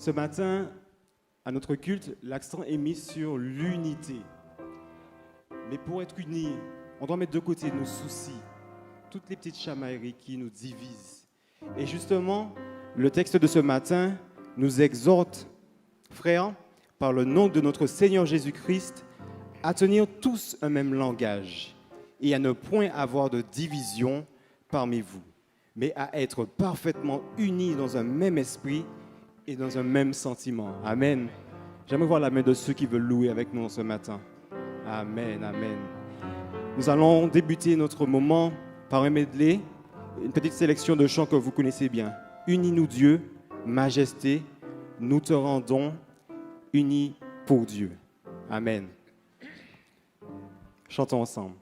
Ce matin, à notre culte, l'accent est mis sur l'unité. Mais pour être unis, on doit mettre de côté nos soucis, toutes les petites chamailleries qui nous divisent. Et justement, le texte de ce matin nous exhorte, frères, par le nom de notre Seigneur Jésus-Christ, à tenir tous un même langage et à ne point avoir de division parmi vous, mais à être parfaitement unis dans un même esprit et dans un même sentiment. Amen. J'aimerais voir la main de ceux qui veulent louer avec nous ce matin. Amen, amen. Nous allons débuter notre moment par un medley, une petite sélection de chants que vous connaissez bien. Unis-nous Dieu, majesté, nous te rendons unis pour Dieu. Amen. Chantons ensemble.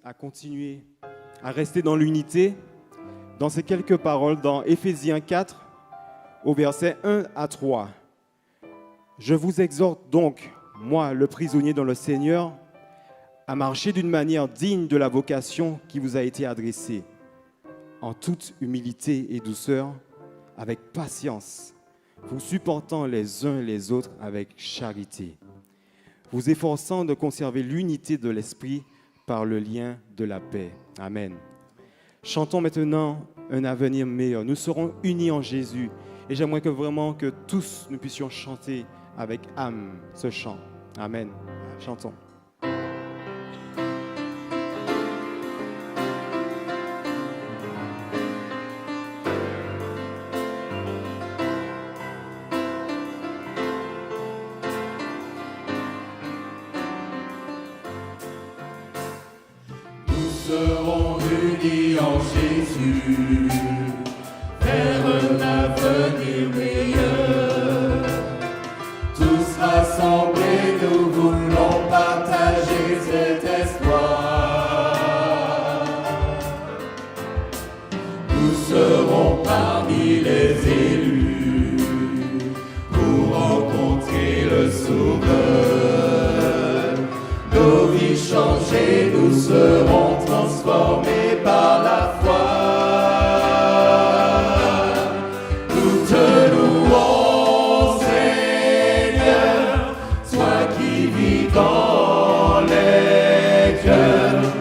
À continuer à rester dans l'unité dans ces quelques paroles dans Éphésiens 4 au verset 1 à 3. Je vous exhorte donc, moi le prisonnier dans le Seigneur, à marcher d'une manière digne de la vocation qui vous a été adressée, en toute humilité et douceur, avec patience, vous supportant les uns les autres avec charité, vous efforçant de conserver l'unité de l'esprit par le lien de la paix. Amen. Chantons maintenant un avenir meilleur. Nous serons unis en Jésus. Et j'aimerais que vraiment que tous nous puissions chanter avec âme ce chant. Amen. Chantons. Serons unis en Jésus, vers un avenir meilleur. Tous rassemblés, nous voulons partager cet espoir. Nous serons parmi les élus pour rencontrer le Sauveur. Nos vies changées, nous serons transformés par la foi. Nous te louons, Seigneur, toi qui vis dans les cœurs.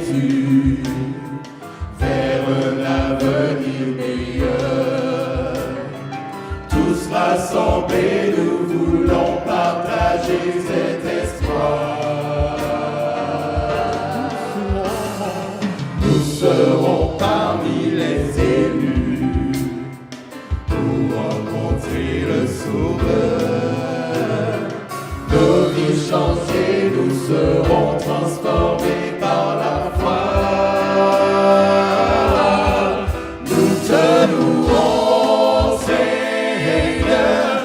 Jésus, vers un avenir meilleur. Tous rassemblés, nous voulons partager cet espoir. Nous serons parmi les élus pour rencontrer le Sauveur. Nos vies changées, nous serons transformés par la foi. Nous te louons, Seigneur,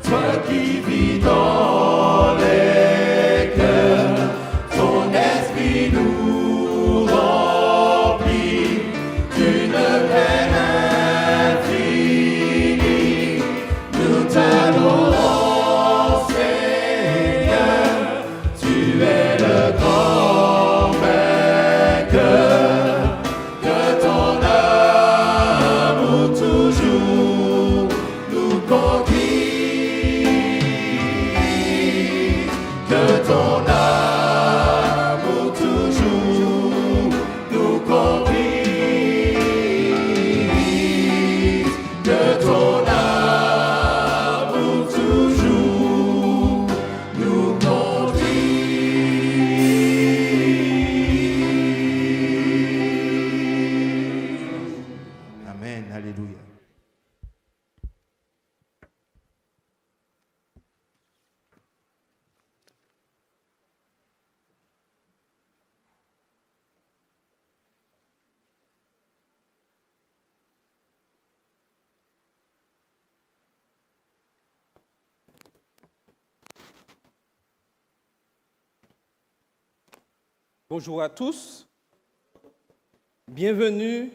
toi qui vis dans les cœurs. Ton esprit nous remplit d'une paix infinie. Nous t'adorons, Seigneur, tu es le grand vainqueur. Que ton amour toujours nous conduise. Que ton amour toujours nous conduise. Que ton amour toujours nous conduise. Amen. Alléluia. Bonjour à tous, bienvenue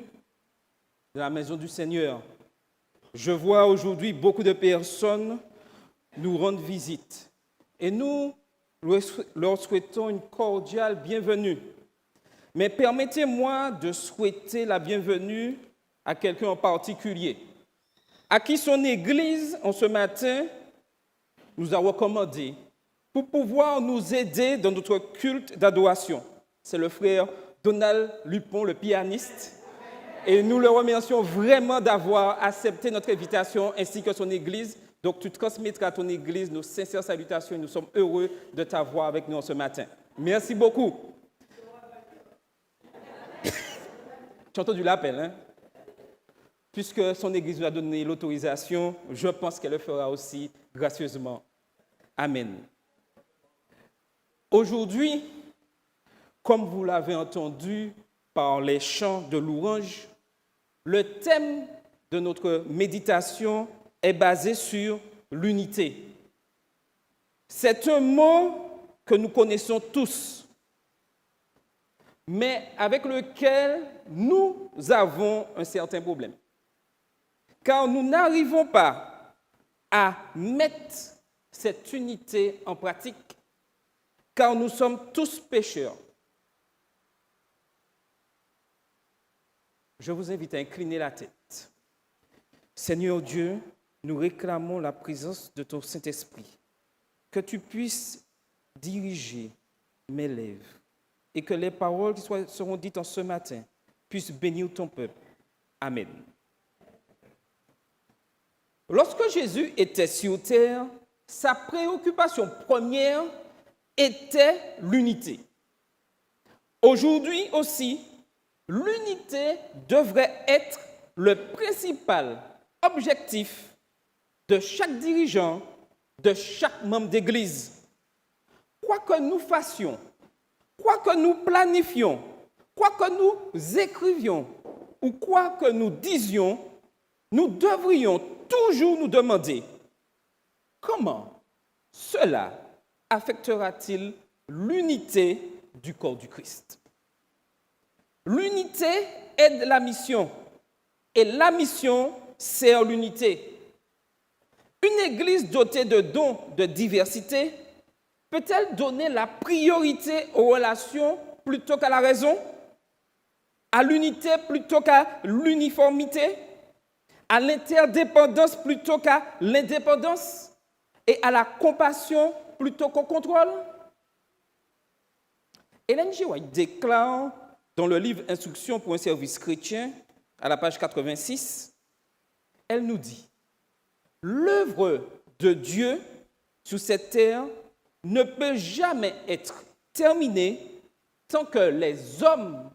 dans la maison du Seigneur. Je vois aujourd'hui beaucoup de personnes nous rendre visite et nous leur souhaitons une cordiale bienvenue. Mais permettez-moi de souhaiter la bienvenue à quelqu'un en particulier, à qui son Église, en ce matin, nous a recommandé pour pouvoir nous aider dans notre culte d'adoration. C'est le frère Donald Lupon, le pianiste. Et nous le remercions vraiment d'avoir accepté notre invitation ainsi que son Église. Donc, tu transmettras à ton Église nos sincères salutations et nous sommes heureux de t'avoir avec nous ce matin. Merci beaucoup. Tu as entendu l'appel, hein? Puisque son Église nous a donné l'autorisation, je pense qu'elle le fera aussi gracieusement. Amen. Aujourd'hui, comme vous l'avez entendu par les chants de louange, le thème de notre méditation est basé sur l'unité. C'est un mot que nous connaissons tous, mais avec lequel nous avons un certain problème. Car nous n'arrivons pas à mettre cette unité en pratique, car nous sommes tous pécheurs. Je vous invite à incliner la tête. Seigneur Dieu, nous réclamons la présence de ton Saint-Esprit, que tu puisses diriger mes lèvres et que les paroles qui seront dites en ce matin puissent bénir ton peuple. Amen. Lorsque Jésus était sur terre, sa préoccupation première était l'unité. Aujourd'hui aussi, l'unité devrait être le principal objectif de chaque dirigeant, de chaque membre d'Église. Quoi que nous fassions, quoi que nous planifions, quoi que nous écrivions ou quoi que nous disions, nous devrions toujours nous demander comment cela affectera-t-il l'unité du corps du Christ. L'unité aide la mission et la mission sert l'unité. Une église dotée de dons de diversité peut-elle donner la priorité aux relations plutôt qu'à la raison, à l'unité plutôt qu'à l'uniformité, à l'interdépendance plutôt qu'à l'indépendance et à la compassion plutôt qu'au contrôle? Ellen G. White déclare dans le livre Instruction pour un service chrétien, à la page 86, elle nous dit « L'œuvre de Dieu sur cette terre ne peut jamais être terminée tant que les hommes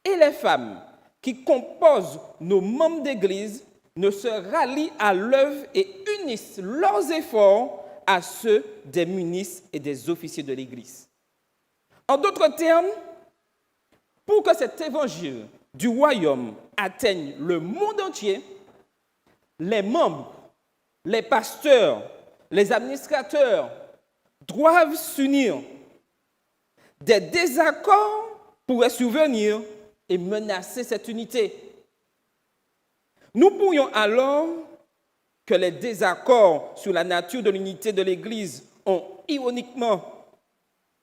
et les femmes qui composent nos membres d'Église ne se rallient à l'œuvre et unissent leurs efforts à ceux des ministres et des officiers de l'Église. » En d'autres termes, pour que cet évangile du royaume atteigne le monde entier, les membres, les pasteurs, les administrateurs doivent s'unir. Des désaccords pourraient survenir et menacer cette unité. Nous pourrions alors que les désaccords sur la nature de l'unité de l'Église ont ironiquement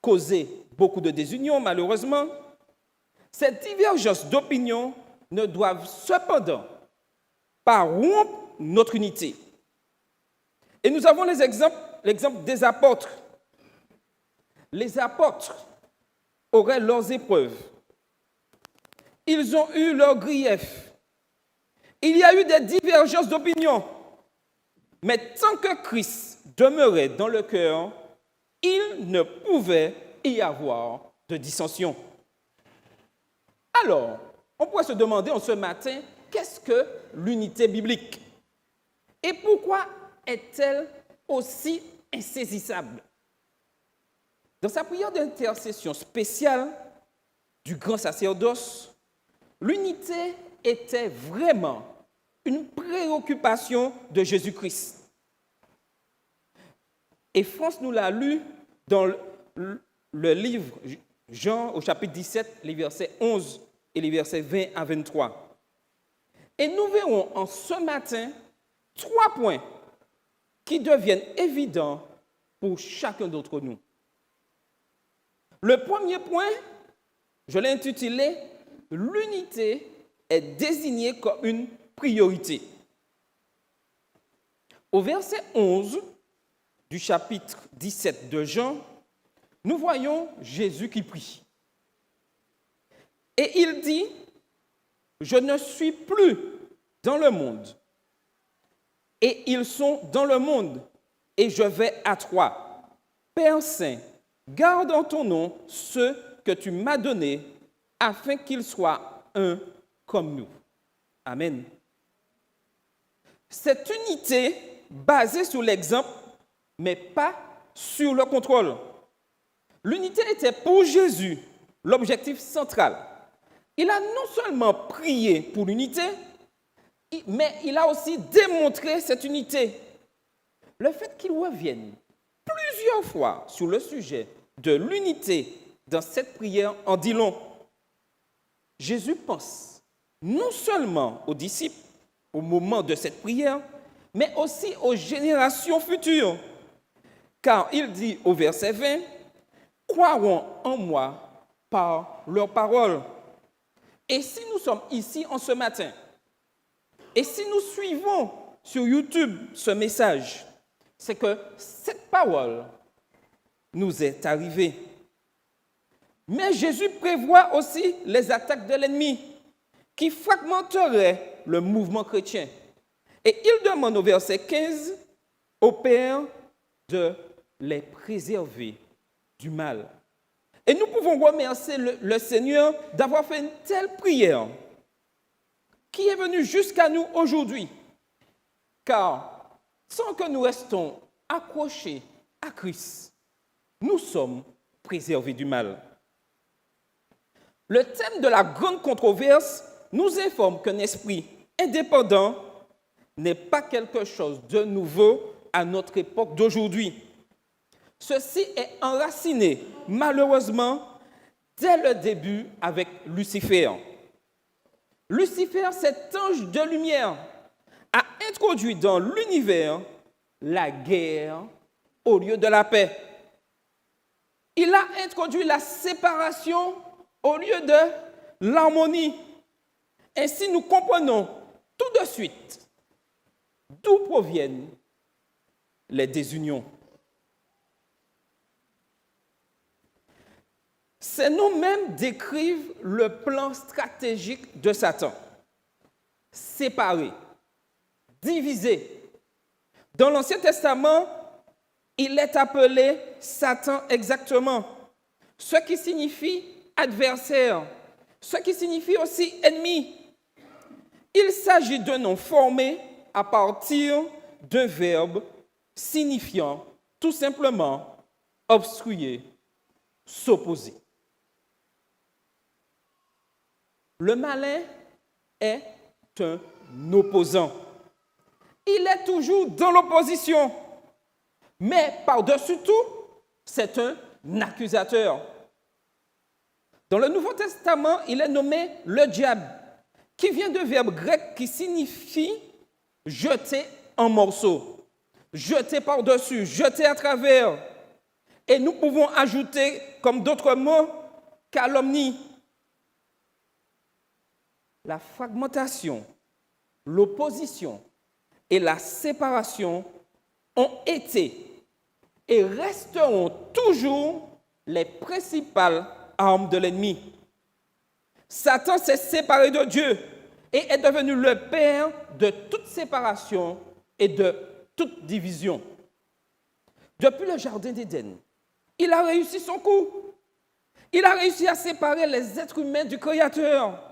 causé beaucoup de désunion, malheureusement. Ces divergences d'opinion ne doivent cependant pas rompre notre unité. Et nous avons l'exemple des apôtres. Les apôtres auraient leurs épreuves. Ils ont eu leurs griefs. Il y a eu des divergences d'opinion. Mais tant que Christ demeurait dans le cœur, il ne pouvait y avoir de dissension. Alors, on pourrait se demander en ce matin, qu'est-ce que l'unité biblique? Et pourquoi est-elle aussi insaisissable? Dans sa prière d'intercession spéciale du grand sacerdoce, l'unité était vraiment une préoccupation de Jésus-Christ. Et France nous l'a lu dans le livre Jean au chapitre 17, les versets 11 et les versets 20 à 23. Et nous verrons en ce matin 3 points qui deviennent évidents pour chacun d'entre nous. Le premier point, je l'ai intitulé « L'unité est désignée comme une priorité ». Au verset 11 du chapitre 17 de Jean, nous voyons Jésus qui prie. Et il dit, « Je ne suis plus dans le monde, et ils sont dans le monde, et je vais à toi. Père Saint, garde en ton nom ceux que tu m'as donnés, afin qu'ils soient un comme nous. » Amen. Cette unité basée sur l'exemple, mais pas sur le contrôle. L'unité était pour Jésus l'objectif central. Il a non seulement prié pour l'unité, mais il a aussi démontré cette unité. Le fait qu'il revienne plusieurs fois sur le sujet de l'unité dans cette prière en dit long. Jésus pense non seulement aux disciples au moment de cette prière, mais aussi aux générations futures. Car il dit au verset 20, « Croiront en moi par leurs paroles. » Et si nous sommes ici en ce matin, et si nous suivons sur YouTube ce message, c'est que cette parole nous est arrivée. Mais Jésus prévoit aussi les attaques de l'ennemi qui fragmenteraient le mouvement chrétien. Et il demande au verset 15 au Père de les préserver du mal. Et nous pouvons remercier le Seigneur d'avoir fait une telle prière qui est venue jusqu'à nous aujourd'hui. Car sans que nous restons accrochés à Christ, nous sommes préservés du mal. Le thème de la grande controverse nous informe qu'un esprit indépendant n'est pas quelque chose de nouveau à notre époque d'aujourd'hui. Ceci est enraciné, malheureusement, dès le début avec Lucifer. Lucifer, cet ange de lumière, a introduit dans l'univers la guerre au lieu de la paix. Il a introduit la séparation au lieu de l'harmonie. Ainsi, nous comprenons tout de suite d'où proviennent les désunions. Ces noms même décrivent le plan stratégique de Satan. Séparé, divisé. Dans l'Ancien Testament, il est appelé Satan exactement, ce qui signifie adversaire, ce qui signifie aussi ennemi. Il s'agit d'un nom formé à partir d'un verbe signifiant tout simplement obstruer, s'opposer. Le malin est un opposant. Il est toujours dans l'opposition. Mais par-dessus tout, c'est un accusateur. Dans le Nouveau Testament, il est nommé le diable, qui vient d'un verbe grec qui signifie jeter en morceaux, jeter par-dessus, jeter à travers. Et nous pouvons ajouter, comme d'autres mots, calomnie. La fragmentation, l'opposition et la séparation ont été et resteront toujours les principales armes de l'ennemi. Satan s'est séparé de Dieu et est devenu le père de toute séparation et de toute division. Depuis le jardin d'Éden, il a réussi son coup. Il a réussi à séparer les êtres humains du Créateur.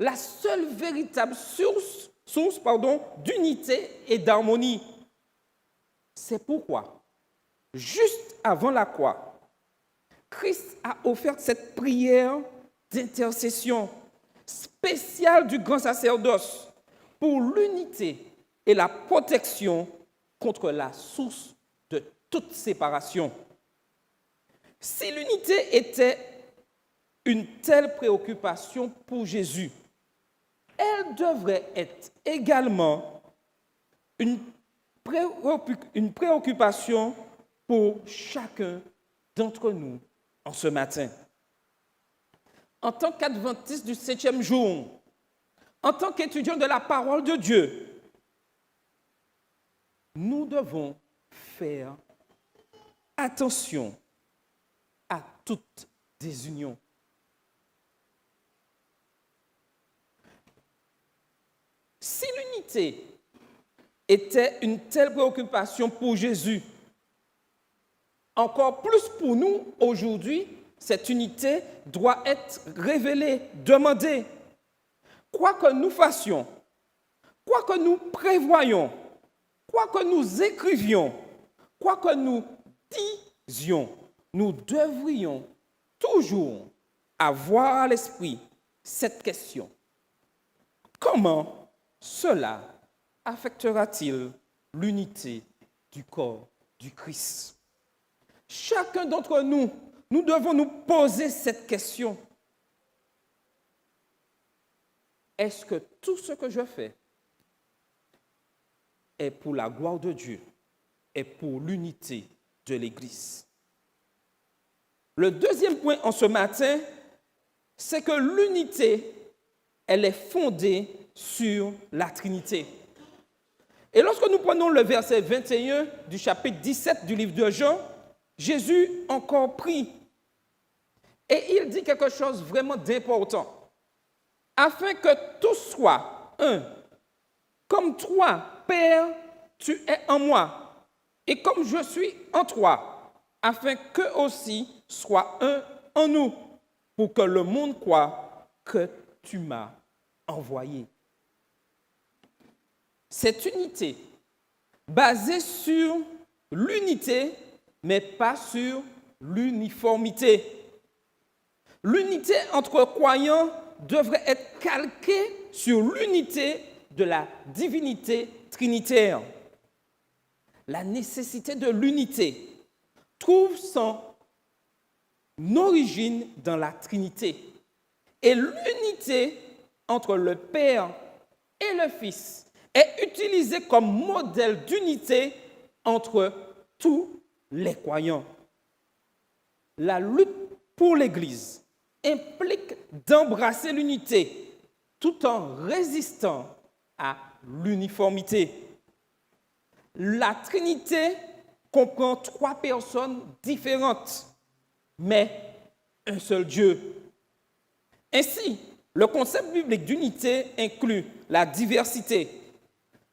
La seule véritable source d'unité et d'harmonie. C'est pourquoi, juste avant la croix, Christ a offert cette prière d'intercession spéciale du grand sacerdoce pour l'unité et la protection contre la source de toute séparation. Si l'unité était une telle préoccupation pour Jésus, elle devrait être également une préoccupation pour chacun d'entre nous en ce matin. En tant qu'adventiste du 7e jour, en tant qu'étudiant de la parole de Dieu, nous devons faire attention à toute désunion. Si l'unité était une telle préoccupation pour Jésus, encore plus pour nous aujourd'hui, cette unité doit être révélée, demandée. Quoi que nous fassions, quoi que nous prévoyions, quoi que nous écrivions, quoi que nous disions, nous devrions toujours avoir à l'esprit cette question. Comment cela affectera-t-il l'unité du corps du Christ? Chacun d'entre nous, nous devons nous poser cette question. Est-ce que tout ce que je fais est pour la gloire de Dieu et pour l'unité de l'Église? Le deuxième point en ce matin, c'est que l'unité, elle est fondée sur la Trinité. Et lorsque nous prenons le verset 21 du chapitre 17 du livre de Jean, Jésus encore prie. Et il dit quelque chose vraiment d'important. Afin que tous soient un. Comme toi, Père, tu es en moi. Et comme je suis en toi. Afin qu'eux aussi soient un en nous. Pour que le monde croie que tu m'as envoyé. Cette unité, basée sur l'unité, mais pas sur l'uniformité. L'unité entre croyants devrait être calquée sur l'unité de la divinité trinitaire. La nécessité de l'unité trouve son origine dans la Trinité. Et l'unité entre le Père et le Fils est utilisée comme modèle d'unité entre tous les croyants. La lutte pour l'Église implique d'embrasser l'unité tout en résistant à l'uniformité. La Trinité comprend 3 personnes différentes, mais un seul Dieu. Ainsi, le concept biblique d'unité inclut la diversité.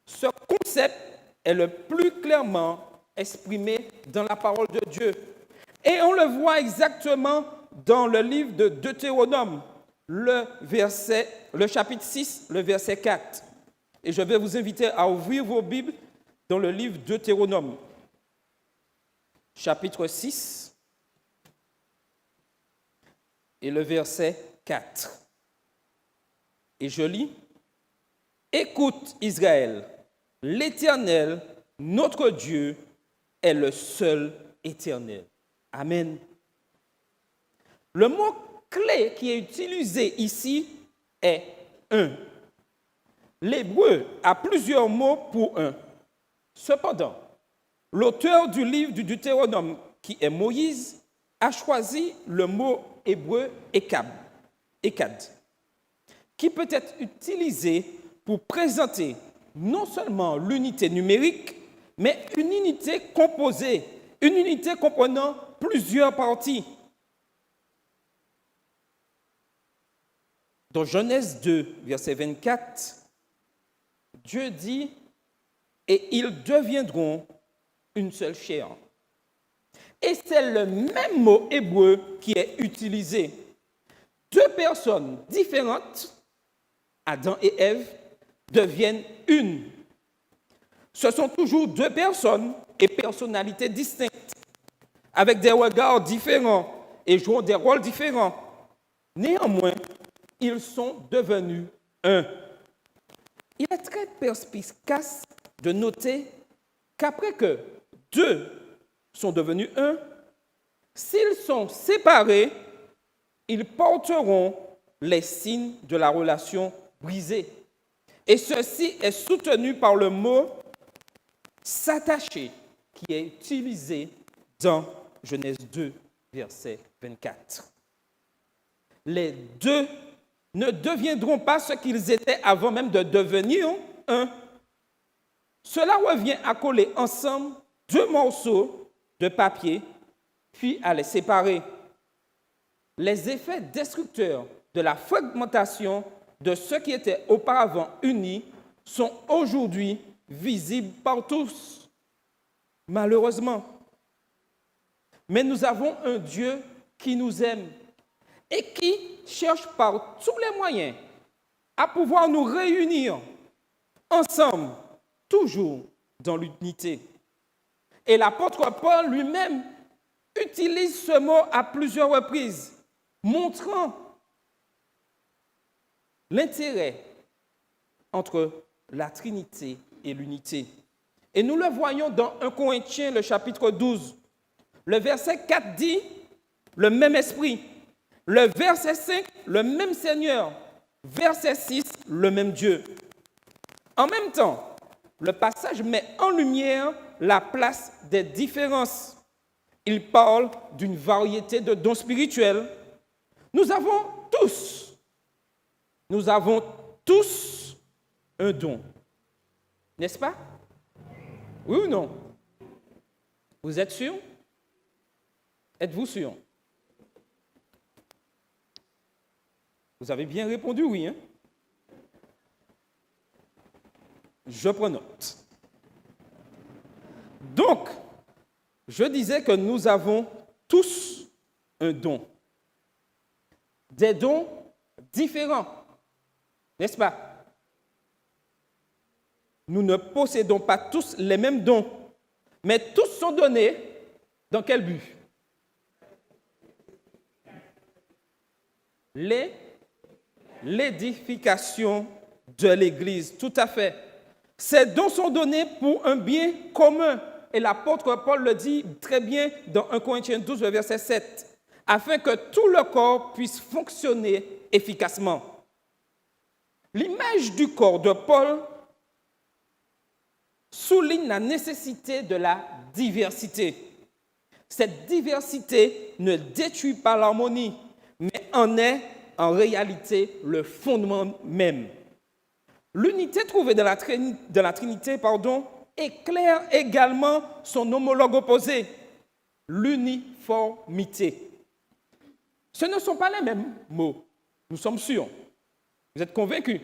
Ce concept est le plus clairement exprimé dans la parole de Dieu. Et on le voit exactement dans le livre de Deutéronome, le chapitre 6, le verset 4. Et je vais vous inviter à ouvrir vos Bibles dans le livre de Deutéronome, chapitre 6, et le verset 4. Et je lis, « Écoute Israël, l'Éternel, notre Dieu, est le seul éternel. » Amen. Le mot clé qui est utilisé ici est « un ». L'hébreu a plusieurs mots pour « un ». Cependant, l'auteur du livre du Deutéronome, qui est Moïse, a choisi le mot hébreu « ekad », qui peut être utilisé pour présenter non seulement l'unité numérique, mais une unité composée, une unité comprenant plusieurs parties. Dans Genèse 2, verset 24, Dieu dit « Et ils deviendront une seule chair ». Et c'est le même mot hébreu qui est utilisé. Deux personnes différentes, Adam et Ève, deviennent une. Ce sont toujours deux personnes et personnalités distinctes, avec des regards différents et jouant des rôles différents. Néanmoins, ils sont devenus un. Il est très perspicace de noter qu'après que deux sont devenus un, s'ils sont séparés, ils porteront les signes de la relation brisée. Et ceci est soutenu par le mot « s'attacher » qui est utilisé dans Genèse 2, verset 24. Les deux ne deviendront pas ce qu'ils étaient avant même de devenir un. Cela revient à coller ensemble deux morceaux de papier, puis à les séparer. Les effets destructeurs de la fragmentation de ceux qui étaient auparavant unis sont aujourd'hui visibles par tous, malheureusement. Mais nous avons un Dieu qui nous aime et qui cherche par tous les moyens à pouvoir nous réunir ensemble, toujours dans l'unité. Et l'apôtre Paul lui-même utilise ce mot à plusieurs reprises, montrant l'intérêt entre la Trinité et l'unité. Et nous le voyons dans 1 Corinthiens, le chapitre 12. Le verset 4 dit « le même esprit ». Le verset 5, le même Seigneur. Verset 6, le même Dieu. En même temps, le passage met en lumière la place des différences. Il parle d'une variété de dons spirituels. Nous avons tous un don. N'est-ce pas? Oui ou non? Vous êtes sûr? Êtes-vous sûr? Vous avez bien répondu oui, hein? Je prends note. Donc, je disais que nous avons tous un don. Des dons différents, n'est-ce pas? Nous ne possédons pas tous les mêmes dons, mais tous sont donnés dans quel but? L'édification de l'Église, tout à fait. Ces dons sont donnés pour un bien commun. Et l'apôtre Paul le dit très bien dans 1 Corinthiens 12, verset 7, afin que tout le corps puisse fonctionner efficacement. L'image du corps de Paul souligne la nécessité de la diversité. Cette diversité ne détruit pas l'harmonie, mais en est en réalité le fondement même. L'unité trouvée dans la Trinité, éclaire également son homologue opposé, l'uniformité. Ce ne sont pas les mêmes mots, nous sommes sûrs. Vous êtes convaincus?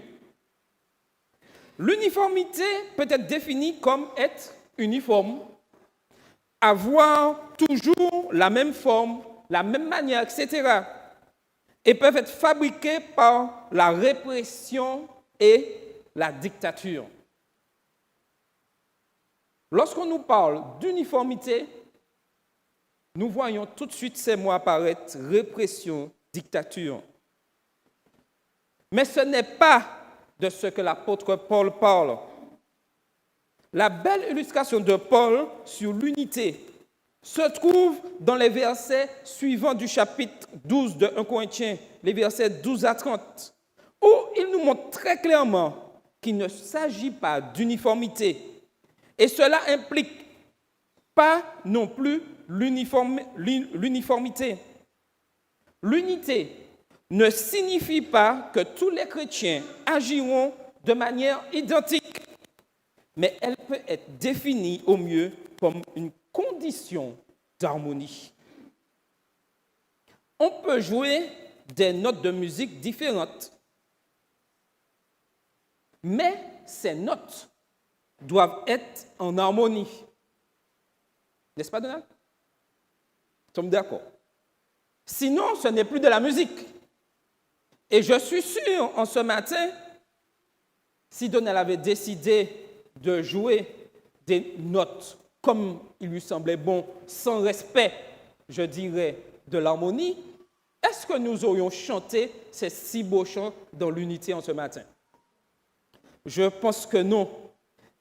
L'uniformité peut être définie comme être uniforme, avoir toujours la même forme, la même manière, etc. Et peuvent être fabriquées par la répression et la dictature. Lorsqu'on nous parle d'uniformité, nous voyons tout de suite ces mots apparaître, répression, dictature. Mais ce n'est pas de ce que l'apôtre Paul parle. La belle illustration de Paul sur l'unité se trouve dans les versets suivants du chapitre 12 de 1 Corinthiens, les versets 12 à 30, où il nous montre très clairement qu'il ne s'agit pas d'uniformité. Et cela implique pas non plus l'uniformité. L'unité ne signifie pas que tous les chrétiens agiront de manière identique, mais elle peut être définie au mieux comme une condition d'harmonie. On peut jouer des notes de musique différentes, mais ces notes doivent être en harmonie. N'est-ce pas, Donald? Nous sommes d'accord. Sinon, ce n'est plus de la musique. Et je suis sûr, en ce matin, si Donald avait décidé de jouer des notes comme il lui semblait bon, sans respect, je dirais, de l'harmonie, est-ce que nous aurions chanté ces si beaux chants dans l'unité en ce matin? Je pense que non.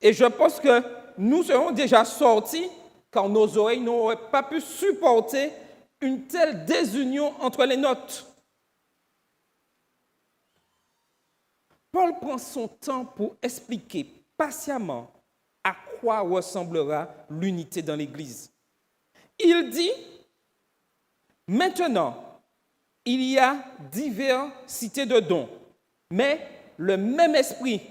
Et je pense que nous serons déjà sortis car nos oreilles n'auraient pas pu supporter une telle désunion entre les notes. Paul prend son temps pour expliquer patiemment à quoi ressemblera l'unité dans l'Église. Il dit, maintenant, il y a diversité de dons, mais le même esprit.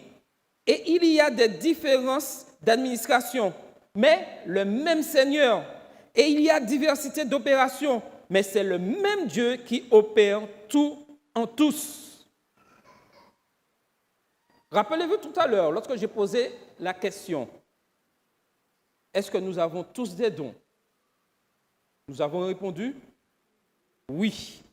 Et il y a des différences d'administration, mais le même Seigneur. Et il y a diversité d'opérations, mais c'est le même Dieu qui opère tout en tous. Rappelez-vous tout à l'heure, lorsque j'ai posé la question, est-ce que nous avons tous des dons? Nous avons répondu oui.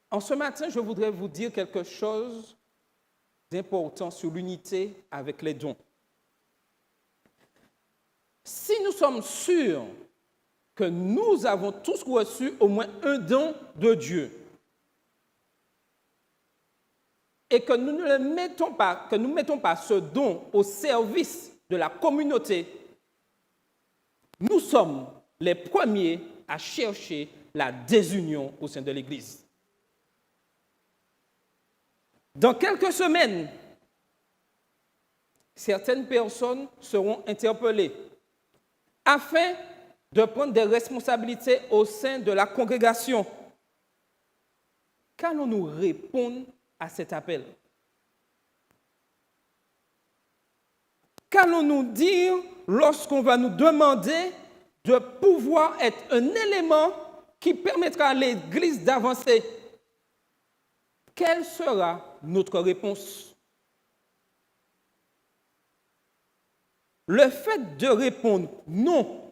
En ce matin, je voudrais vous dire quelque chose d'important sur l'unité avec les dons. Si nous sommes sûrs que nous avons tous reçu au moins un don de Dieu, et que nous ne mettons pas ce don au service de la communauté, nous sommes les premiers à chercher la désunion au sein de l'Église. Dans quelques semaines, certaines personnes seront interpellées afin de prendre des responsabilités au sein de la congrégation. Qu'allons-nous répondre à cet appel? Qu'allons-nous dire lorsqu'on va nous demander de pouvoir être un élément qui permettra à l'Église d'avancer? Quelle sera notre réponse? Le fait de répondre non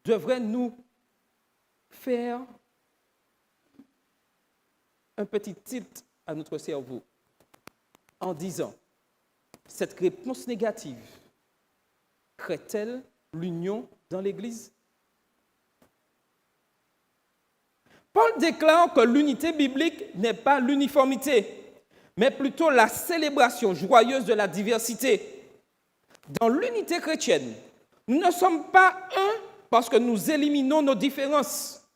devrait nous faire un petit tilt à notre cerveau en disant, cette réponse négative crée-t-elle l'union dans l'Église? Paul déclare que l'unité biblique n'est pas l'uniformité, mais plutôt la célébration joyeuse de la diversité. Dans l'unité chrétienne, nous ne sommes pas un parce que nous éliminons nos différences.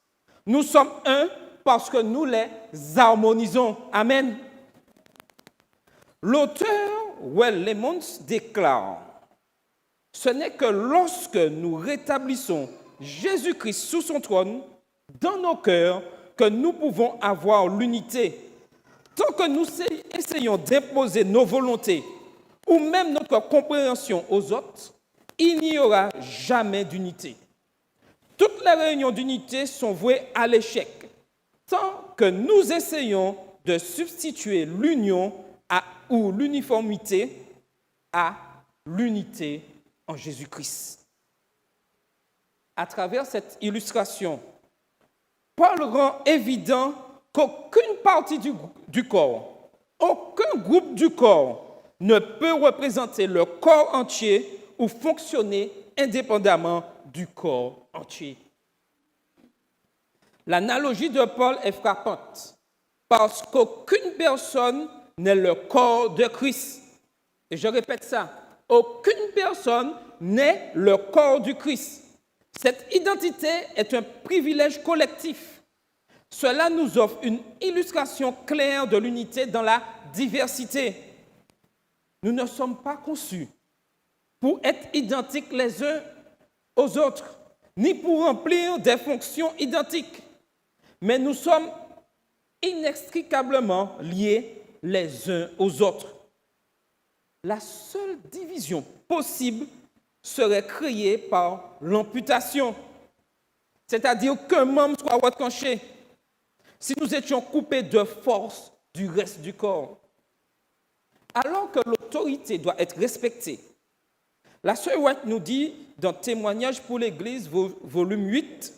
Nous sommes un parce que nous les harmonisons. Amen. L'auteur Will Lemons déclare, ce n'est que lorsque nous rétablissons Jésus-Christ sous son trône, dans nos cœurs, que nous pouvons avoir l'unité. Tant que nous essayons d'imposer nos volontés ou même notre compréhension aux autres, il n'y aura jamais d'unité. Toutes les réunions d'unité sont vouées à l'échec, tant que nous essayons de substituer l'union ou l'uniformité à l'unité en Jésus-Christ. À travers cette illustration, Paul rend évident qu'aucune partie du corps, aucun groupe du corps ne peut représenter le corps entier ou fonctionner indépendamment du corps entier. L'analogie de Paul est frappante parce qu'aucune personne n'est le corps de Christ. Et je répète ça, aucune personne n'est le corps du Christ. Cette identité est un privilège collectif. Cela nous offre une illustration claire de l'unité dans la diversité. Nous ne sommes pas conçus pour être identiques les uns aux autres, ni pour remplir des fonctions identiques, mais nous sommes inextricablement liés les uns aux autres. La seule division possible serait créée par l'amputation, c'est-à-dire qu'un membre soit retranché, si nous étions coupés de force du reste du corps. Alors que l'autorité doit être respectée, la sœur White nous dit dans Témoignages pour l'Église, volume 8,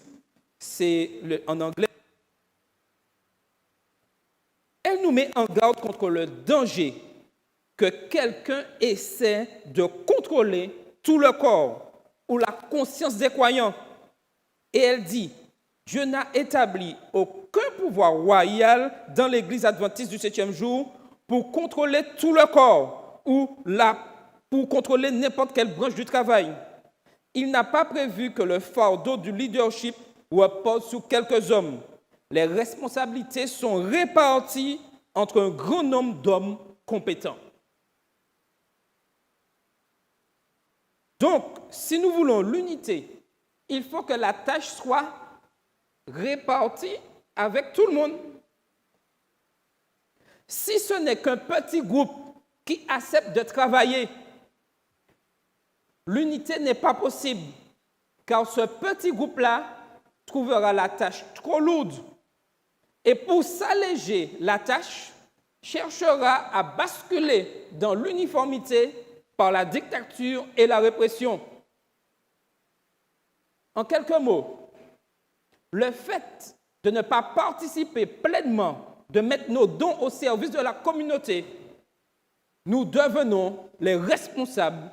c'est en anglais, elle nous met en garde contre le danger que quelqu'un essaie de contrôler tout le corps ou la conscience des croyants. Et elle dit, Dieu n'a établi aucun pouvoir royal dans l'Église adventiste du 7e jour pour contrôler tout le corps ou pour contrôler n'importe quelle branche du travail. Il n'a pas prévu que le fardeau du leadership repose sur quelques hommes. Les responsabilités sont réparties entre un grand nombre d'hommes compétents. Donc, si nous voulons l'unité, il faut que la tâche soit répartie avec tout le monde. Si ce n'est qu'un petit groupe qui accepte de travailler, l'unité n'est pas possible, car ce petit groupe-là trouvera la tâche trop lourde. Et pour s'alléger la tâche, cherchera à basculer dans l'uniformité par la dictature et la répression. En quelques mots, le fait de ne pas participer pleinement, de mettre nos dons au service de la communauté, nous devenons les responsables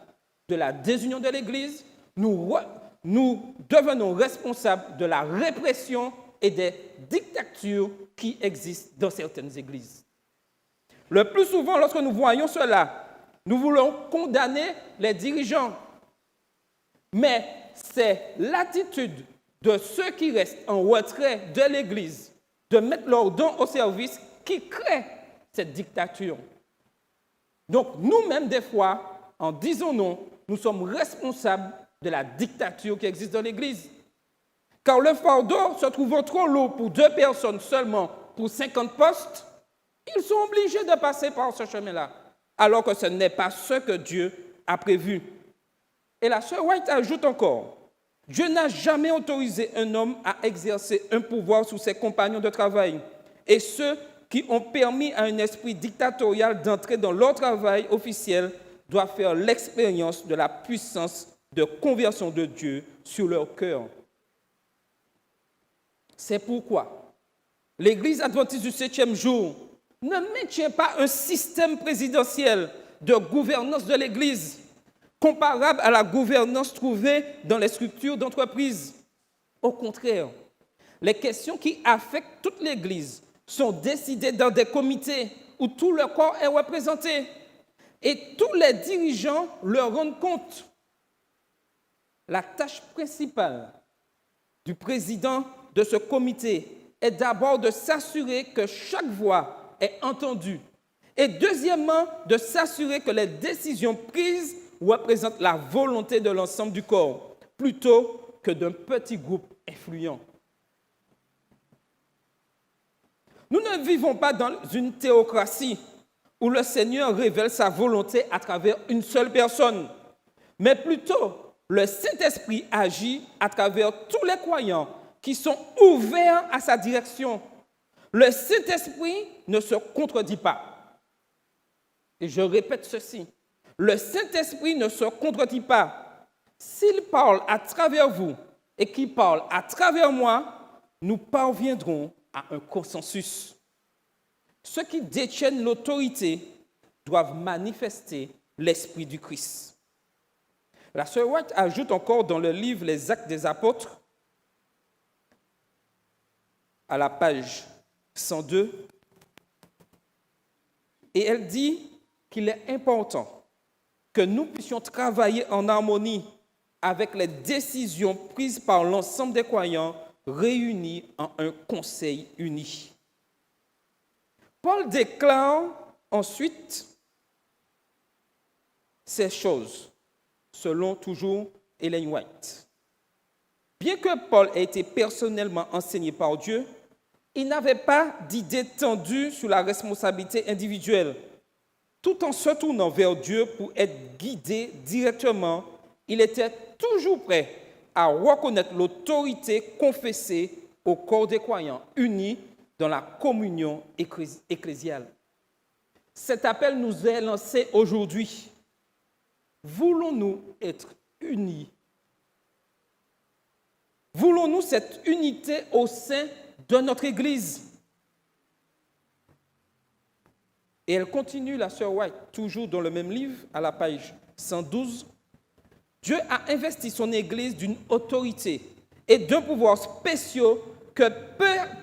de la désunion de l'Église, nous devenons responsables de la répression et des dictatures qui existent dans certaines églises. Le plus souvent, lorsque nous voyons cela, nous voulons condamner les dirigeants. Mais c'est l'attitude de ceux qui restent en retrait de l'Église, de mettre leurs dons au service, qui crée cette dictature. Donc, nous-mêmes, des fois, en disant non, nous sommes responsables de la dictature qui existe dans l'Église. Car le fardeau se trouvant trop lourd pour 2 personnes seulement pour 50 postes, ils sont obligés de passer par ce chemin-là, alors que ce n'est pas ce que Dieu a prévu. Et la sœur White ajoute encore, Dieu n'a jamais autorisé un homme à exercer un pouvoir sur ses compagnons de travail. Et ceux qui ont permis à un esprit dictatorial d'entrer dans leur travail officiel doivent faire l'expérience de la puissance de conversion de Dieu sur leur cœur. C'est pourquoi l'Église adventiste du 7e jour ne maintient pas un système présidentiel de gouvernance de l'Église comparable à la gouvernance trouvée dans les structures d'entreprise. Au contraire, les questions qui affectent toute l'Église sont décidées dans des comités où tout le corps est représenté et tous les dirigeants leur rendent compte. La tâche principale du président de ce comité est d'abord de s'assurer que chaque voix est entendue et deuxièmement, de s'assurer que les décisions prises représentent la volonté de l'ensemble du corps plutôt que d'un petit groupe influent. Nous ne vivons pas dans une théocratie où le Seigneur révèle sa volonté à travers une seule personne, mais plutôt le Saint-Esprit agit à travers tous les croyants qui sont ouverts à sa direction. Le Saint-Esprit ne se contredit pas. Et je répète ceci. Le Saint-Esprit ne se contredit pas. S'il parle à travers vous et qu'il parle à travers moi, nous parviendrons à un consensus. Ceux qui détiennent l'autorité doivent manifester l'Esprit du Christ. La sœur White ajoute encore dans le livre Les Actes des Apôtres, à la page 102, et elle dit qu'il est important que nous puissions travailler en harmonie avec les décisions prises par l'ensemble des croyants réunis en un conseil uni. Paul déclare ensuite ces choses, selon toujours Ellen White. Bien que Paul ait été personnellement enseigné par Dieu, il n'avait pas d'idée tendue sur la responsabilité individuelle. Tout en se tournant vers Dieu pour être guidé directement, il était toujours prêt à reconnaître l'autorité confessée au corps des croyants unis dans la communion ecclésiale. Cet appel nous est lancé aujourd'hui. Voulons-nous être unis? Voulons-nous cette unité au sein de notre Église? Et elle continue, la sœur White, toujours dans le même livre, à la page 112. Dieu a investi son Église d'une autorité et d'un pouvoir spéciaux que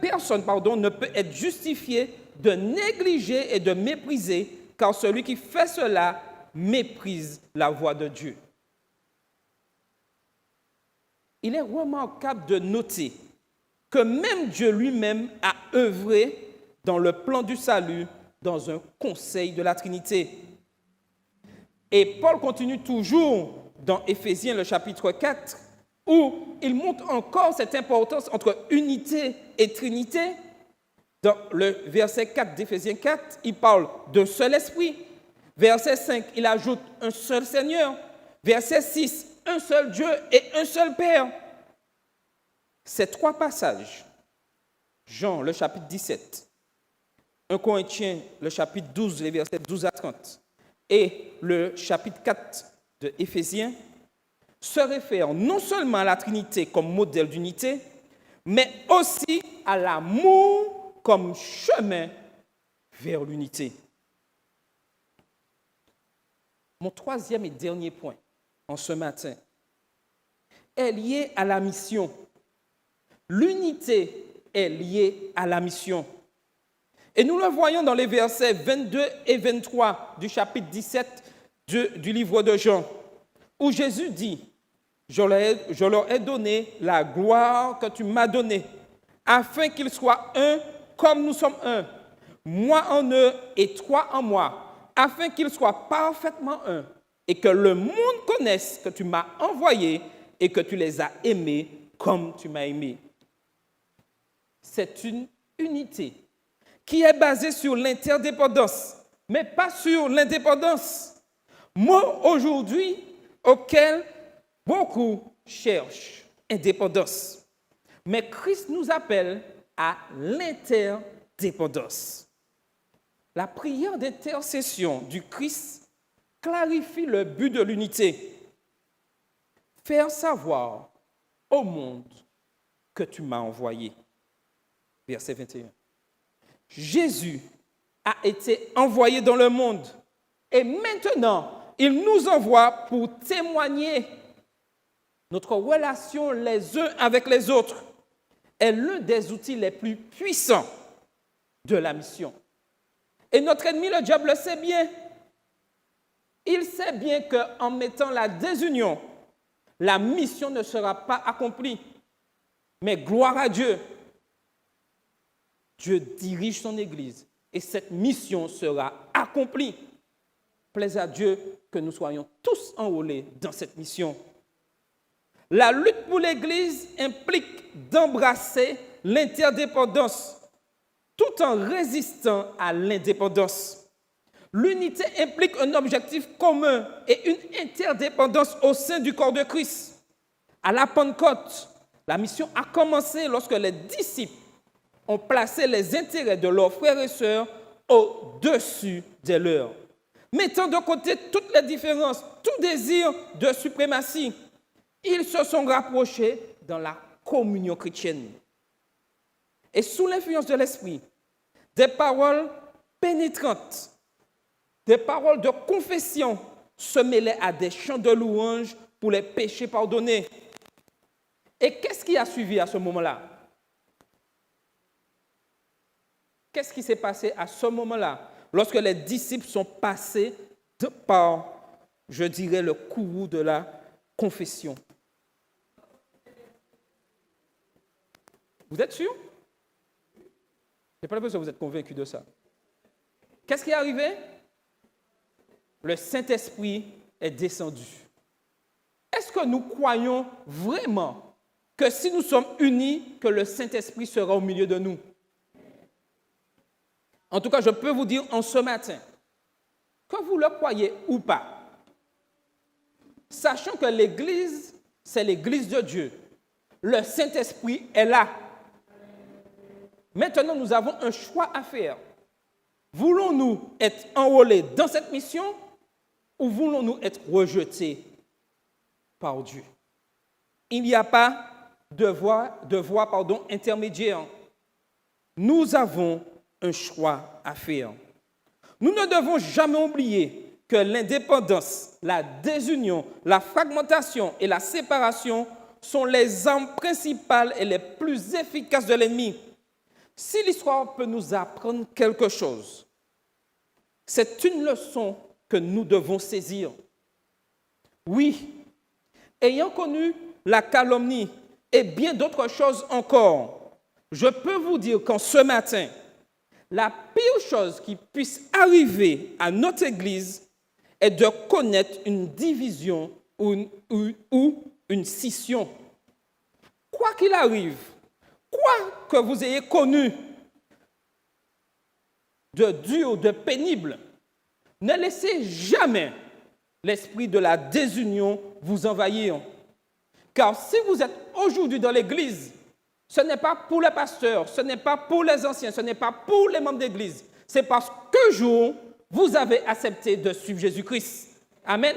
personne ne peut être justifié de négliger et de mépriser, car celui qui fait cela méprise la voix de Dieu. Il est remarquable de noter que même Dieu lui-même a œuvré dans le plan du salut dans un conseil de la Trinité. Et Paul continue toujours dans Éphésiens, le chapitre 4, où il montre encore cette importance entre unité et Trinité. Dans le verset 4 d'Éphésiens 4, il parle d'un seul esprit. Verset 5, il ajoute un seul Seigneur. Verset 6, un seul Dieu et un seul Père. Ces trois passages, Jean, le chapitre 17, 1 Corinthiens, le chapitre 12, les versets 12 à 30, et le chapitre 4 de Éphésiens, se réfèrent non seulement à la Trinité comme modèle d'unité, mais aussi à l'amour comme chemin vers l'unité. Mon troisième et dernier point en ce matin est lié à la mission. L'unité est liée à la mission. Et nous le voyons dans les versets 22 et 23 du chapitre 17 du livre de Jean, où Jésus dit, « Je leur ai donné la gloire que tu m'as donnée, afin qu'ils soient un comme nous sommes un, moi en eux et toi en moi, afin qu'ils soient parfaitement un, et que le monde connaisse que tu m'as envoyé et que tu les as aimés comme tu m'as aimé. » C'est une unité qui est basée sur l'interdépendance, mais pas sur l'indépendance. Mot aujourd'hui auquel beaucoup cherchent indépendance. Mais Christ nous appelle à l'interdépendance. La prière d'intercession du Christ clarifie le but de l'unité. Faire savoir au monde que tu m'as envoyé. Verset 21. Jésus a été envoyé dans le monde et maintenant, il nous envoie pour témoigner. Notre relation les uns avec les autres est l'un des outils les plus puissants de la mission. Et notre ennemi, le diable, le sait bien. Il sait bien qu'en mettant la désunion, la mission ne sera pas accomplie. Mais gloire à Dieu, Dieu dirige son Église et cette mission sera accomplie. Plaise à Dieu que nous soyons tous enrôlés dans cette mission. La lutte pour l'Église implique d'embrasser l'interdépendance tout en résistant à l'indépendance. L'unité implique un objectif commun et une interdépendance au sein du corps de Christ. À la Pentecôte, la mission a commencé lorsque les disciples ont placé les intérêts de leurs frères et sœurs au-dessus des leurs, mettant de côté toutes les différences, tout désir de suprématie. Ils se sont rapprochés dans la communion chrétienne. Et sous l'influence de l'Esprit, des paroles pénétrantes, des paroles de confession se mêlaient à des chants de louange pour les péchés pardonnés. Et qu'est-ce qui a suivi à ce moment-là? Qu'est-ce qui s'est passé à ce moment-là, lorsque les disciples sont passés par, je dirais, le courroux de la confession? Vous êtes sûr? Je n'ai pas l'impression que vous êtes convaincus de ça. Qu'est-ce qui est arrivé? Le Saint-Esprit est descendu. Est-ce que nous croyons vraiment que si nous sommes unis, que le Saint-Esprit sera au milieu de nous? En tout cas, je peux vous dire en ce matin, que vous le croyez ou pas, sachant que l'Église, c'est l'Église de Dieu, le Saint-Esprit est là. Maintenant, nous avons un choix à faire. Voulons-nous être enrôlés dans cette mission ou voulons-nous être rejetés par Dieu? Il n'y a pas de voie intermédiaire. Nous avons un choix à faire. Nous ne devons jamais oublier que l'indépendance, la désunion, la fragmentation et la séparation sont les armes principales et les plus efficaces de l'ennemi. Si l'histoire peut nous apprendre quelque chose, c'est une leçon que nous devons saisir. Oui, ayant connu la calomnie et bien d'autres choses encore, je peux vous dire qu'en ce matin, la pire chose qui puisse arriver à notre Église est de connaître une division ou une scission. Quoi qu'il arrive, quoi que vous ayez connu de dur, de pénible, ne laissez jamais l'esprit de la désunion vous envahir. Car si vous êtes aujourd'hui dans l'Église, ce n'est pas pour les pasteurs, ce n'est pas pour les anciens, ce n'est pas pour les membres d'Église. C'est parce qu'un jour, vous avez accepté de suivre Jésus-Christ. Amen.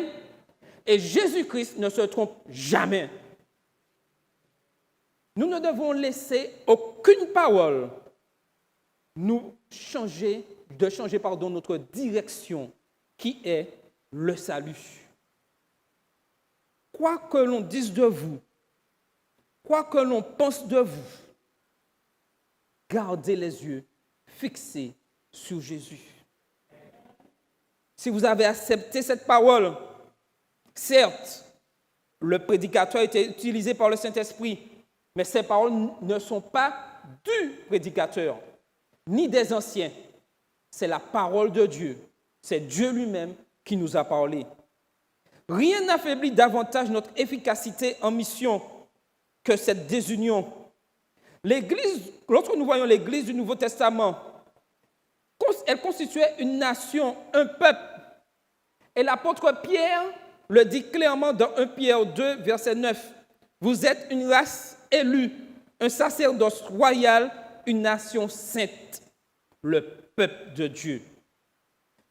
Et Jésus-Christ ne se trompe jamais. Nous ne devons laisser aucune parole nous changer notre direction, qui est le salut. Quoi que l'on dise de vous, quoi que l'on pense de vous, gardez les yeux fixés sur Jésus. Si vous avez accepté cette parole, certes, le prédicateur a été utilisé par le Saint-Esprit, mais ces paroles ne sont pas du prédicateur, ni des anciens. C'est la parole de Dieu. C'est Dieu lui-même qui nous a parlé. Rien n'affaiblit davantage notre efficacité en mission que cette désunion. L'Église, lorsque nous voyons l'Église du Nouveau Testament, elle constituait une nation, un peuple. Et l'apôtre Pierre le dit clairement dans 1 Pierre 2, verset 9. Vous êtes une race élue, un sacerdoce royal, une nation sainte, le peuple de Dieu.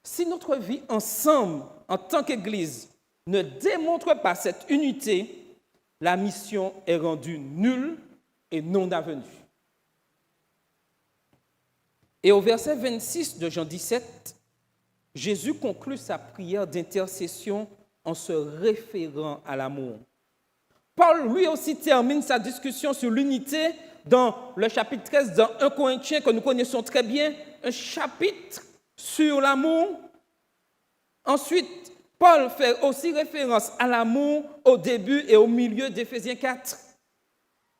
Si notre vie ensemble, en tant qu'Église, ne démontre pas cette unité, la mission est rendue nulle et non avenue. Et au verset 26 de Jean 17, Jésus conclut sa prière d'intercession en se référant à l'amour. Paul, lui aussi, termine sa discussion sur l'unité dans le chapitre 13 dans 1 Corinthiens, que nous connaissons très bien, un chapitre sur l'amour. Ensuite, Paul fait aussi référence à l'amour au début et au milieu d'Éphésiens 4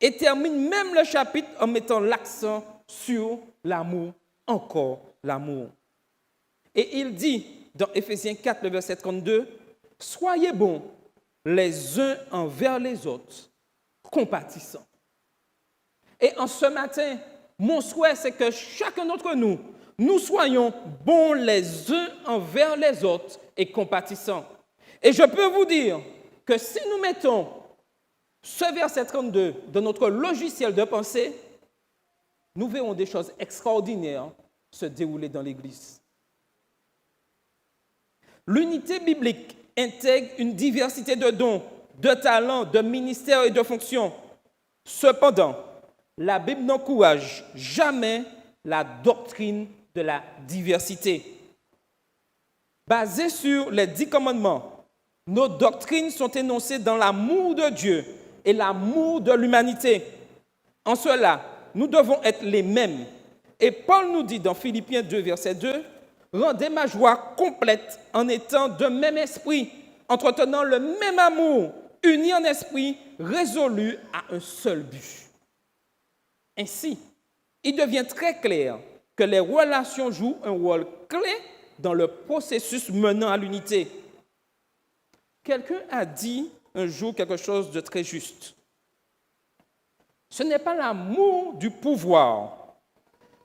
et termine même le chapitre en mettant l'accent sur l'amour, encore l'amour. Et il dit dans Éphésiens 4, le verset 32, « Soyez bons les uns envers les autres, compatissants. » Et en ce matin, Mon souhait, c'est que chacun d'entre nous, nous soyons bons les uns envers les autres et compatissants. Et je peux vous dire que si nous mettons ce verset 32 dans notre logiciel de pensée, nous verrons des choses extraordinaires se dérouler dans l'Église. L'unité biblique intègre une diversité de dons, de talents, de ministères et de fonctions. Cependant, la Bible n'encourage jamais la doctrine de la diversité. Basée sur les 10 commandements, nos doctrines sont énoncées dans l'amour de Dieu et l'amour de l'humanité. En cela, nous devons être les mêmes. Et Paul nous dit dans Philippiens 2, verset 2, « Rendez ma joie complète en étant de même esprit, entretenant le même amour, unis en esprit, résolus à un seul but. » Ainsi, il devient très clair que les relations jouent un rôle clé dans le processus menant à l'unité. Quelqu'un a dit un jour quelque chose de très juste. Ce n'est pas l'amour du pouvoir,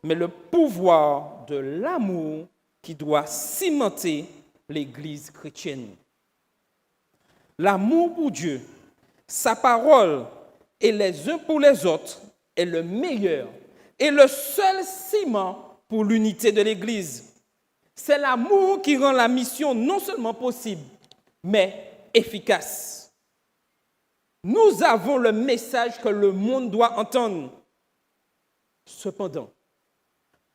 mais le pouvoir de l'amour qui doit cimenter l'Église chrétienne. L'amour pour Dieu, sa parole et les uns pour les autres est le meilleur et le seul ciment pour l'unité de l'Église. C'est l'amour qui rend la mission non seulement possible, mais efficace. Nous avons le message que le monde doit entendre. Cependant,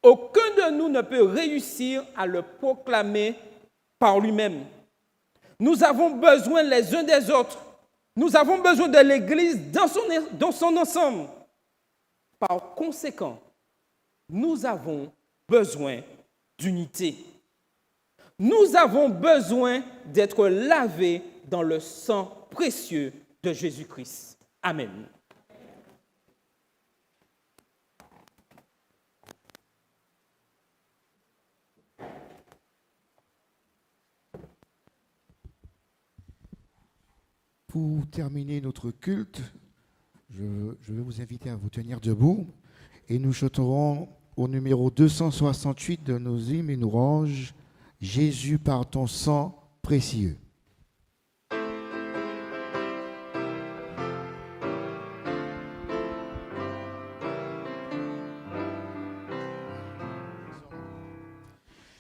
aucun de nous ne peut réussir à le proclamer par lui-même. Nous avons besoin les uns des autres. Nous avons besoin de l'Église dans son ensemble. Par conséquent, nous avons besoin d'unité. Nous avons besoin d'être lavés dans le sang précieux de Jésus-Christ. Amen. Pour terminer notre culte, je vais vous inviter à vous tenir debout et nous chanterons au numéro 268 de nos hymnes et nos ranges, « Jésus par ton sang précieux ».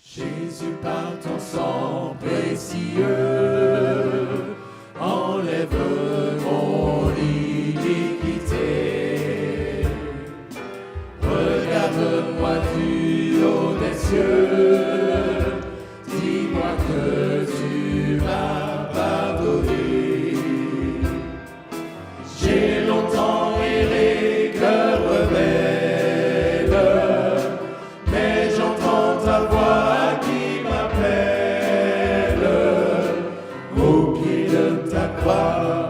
Jésus par ton sang précieux, enlève mon iniquité. Regarde-moi du haut des cieux, dis-moi que tu m'as pardonné. J'ai longtemps erré, cœur rebelle, mais j'entends ta voix qui m'appelle au pied de ta croix.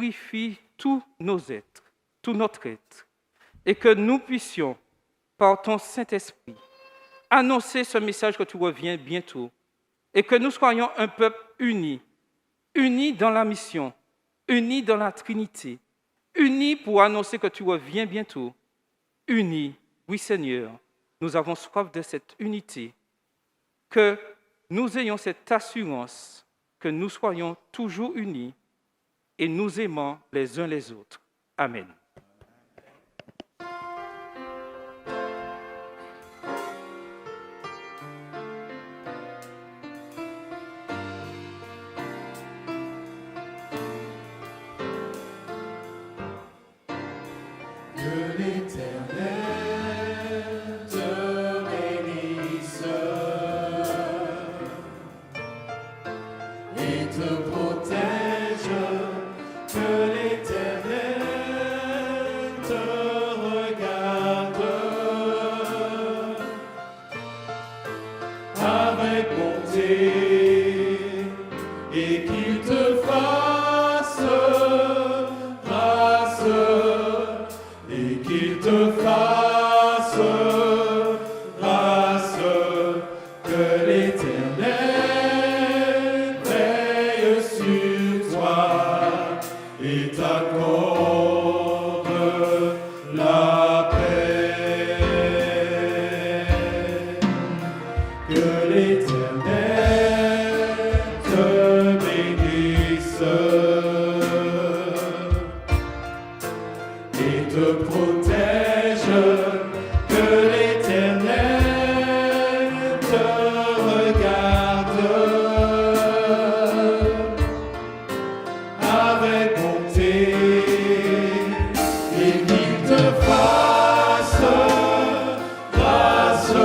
purifie tous nos êtres, tout notre être, et que nous puissions, par ton Saint-Esprit, annoncer ce message que tu reviens bientôt, et que nous soyons un peuple uni, unis dans la mission, unis dans la Trinité, unis pour annoncer que tu reviens bientôt, unis, oui Seigneur, nous avons soif de cette unité, que nous ayons cette assurance que nous soyons toujours unis et nous aimant les uns les autres. Amen. Que l'Éternel te bénisse et te protège. Que l'Éternel te regarde avec bonté et qu'il te fasse grâce. Et qu'il te fasse grâce, que l'Éternel veille sur toi et t'accorde la paix. Que l'Éternel te bénisse et te protège, que l'Éternel te regarde avec bonté et qu'il te fasse grâce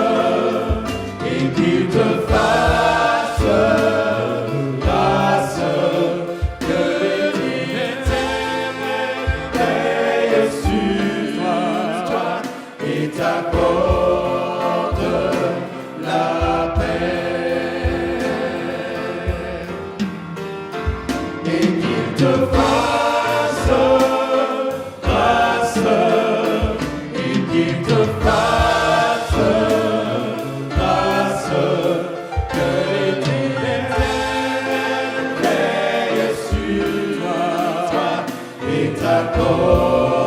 et qu'il te fasse grâce, que l'Éternel veille sur toi et t'accorde la paix. Et qu'il te fasse grâce et qu'il te fasse grâce, que l'Éternel veille sur toi et t'accorde